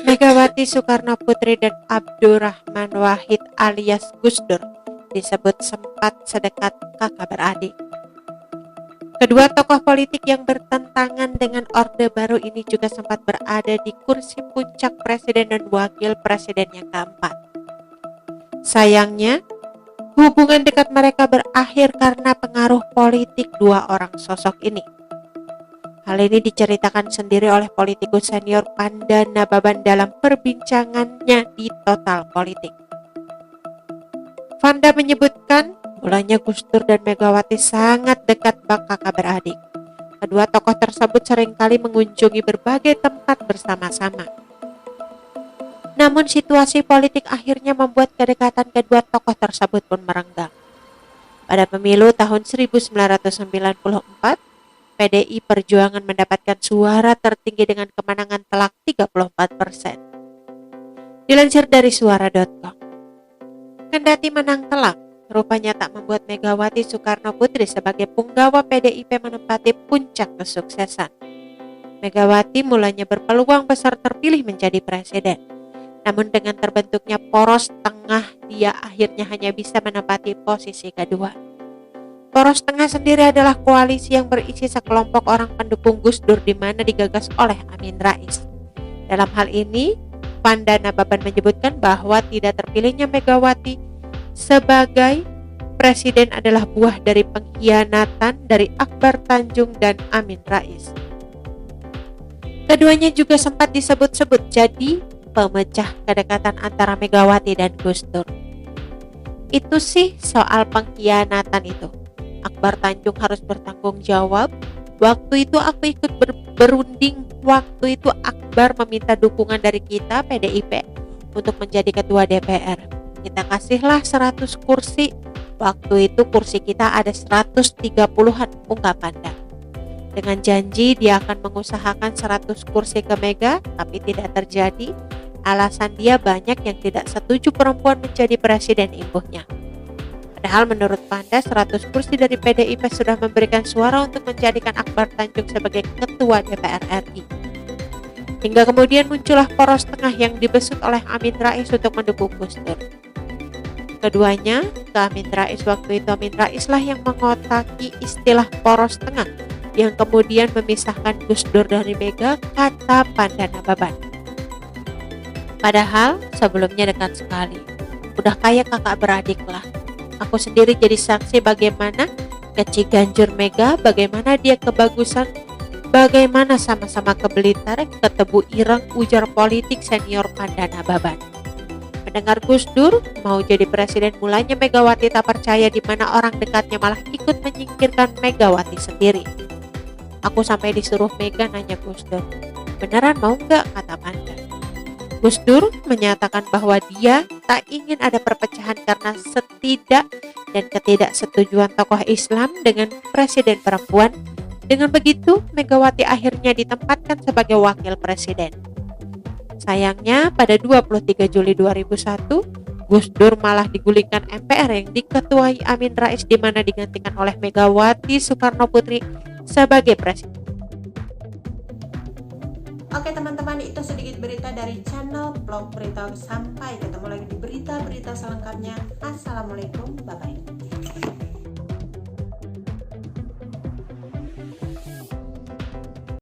Megawati Soekarnoputri dan Abdurrahman Wahid alias Gus Dur disebut sempat sedekat kakak beradik. Kedua tokoh politik yang bertentangan dengan Orde Baru ini juga sempat berada di kursi puncak presiden dan wakil presiden yang keempat. Sayangnya, hubungan dekat mereka berakhir karena pengaruh politik dua orang sosok ini. Hal ini diceritakan sendiri oleh politikus senior Panda Nababan dalam perbincangannya di Total Politik. Panda menyebutkan, mulanya Gus Dur dan Megawati sangat dekat bak kakak beradik. Kedua tokoh tersebut seringkali mengunjungi berbagai tempat bersama-sama. Namun situasi politik akhirnya membuat kedekatan kedua tokoh tersebut pun merenggang. Pada pemilu tahun 1994, PDI Perjuangan mendapatkan suara tertinggi dengan kemenangan telak 34%. Dilansir dari suara.com. Kendati menang telak, rupanya tak membuat Megawati Soekarnoputri sebagai punggawa PDIP menempati puncak kesuksesan. Megawati mulanya berpeluang besar terpilih menjadi presiden. Namun dengan terbentuknya poros tengah, dia akhirnya hanya bisa menempati posisi kedua. Poros tengah sendiri adalah koalisi yang berisi sekelompok orang pendukung Gus Dur di mana digagas oleh Amin Rais. Dalam hal ini, Panda Nababan menyebutkan bahwa tidak terpilihnya Megawati sebagai presiden adalah buah dari pengkhianatan dari Akbar Tanjung dan Amin Rais. Keduanya juga sempat disebut-sebut jadi pemecah kedekatan antara Megawati dan Gus Dur. Itu sih soal pengkhianatan itu. Akbar Tanjung harus bertanggung jawab. Waktu itu aku ikut berunding. Waktu itu Akbar meminta dukungan dari kita PDIP untuk menjadi ketua DPR. Kita kasihlah 100 kursi. Waktu itu kursi kita ada 130-an, ungkap Panda. Dengan janji dia akan mengusahakan 100 kursi ke Mega, tapi tidak terjadi. Alasan dia banyak yang tidak setuju perempuan menjadi presiden, imbuhnya. Padahal menurut Panda 100 kursi dari PDIP sudah memberikan suara untuk menjadikan Akbar Tanjung sebagai ketua DPR RI. Hingga kemudian muncullah poros tengah yang dibesut oleh Amin Rais untuk mendukung Gus Dur. Keduanya ke Amin Rais, waktu itu Amin Rais lah yang mengotaki istilah poros tengah yang kemudian memisahkan Gus Dur dari Mega, kata Panda Nababan. Padahal sebelumnya dekat sekali, udah kayak kakak beradik lah. Aku sendiri jadi saksi bagaimana keciganjur Mega, bagaimana dia kebagusan, bagaimana sama-sama ke Blitar, ke Tebu Ireng, ujar politik senior Panda Nababan. Mendengar Gus Dur mau jadi presiden, mulanya Megawati tak percaya di mana orang dekatnya malah ikut menyingkirkan Megawati sendiri. Aku sampai disuruh Mega nanya Gus Dur, beneran mau nggak, kata Panda. Gus Dur menyatakan bahwa dia tak ingin ada perpecahan karena setidak dan ketidaksetujuan tokoh Islam dengan presiden perempuan. Dengan begitu, Megawati akhirnya ditempatkan sebagai wakil presiden. Sayangnya, pada 23 Juli 2001, Gus Dur malah digulingkan MPR yang diketuai Amin Rais, di mana digantikan oleh Megawati Soekarnoputri sebagai presiden. Oke teman-teman, itu sedikit berita dari channel Vlog Berita. Sampai ketemu lagi di berita-berita selengkapnya. Assalamualaikum, bye-bye.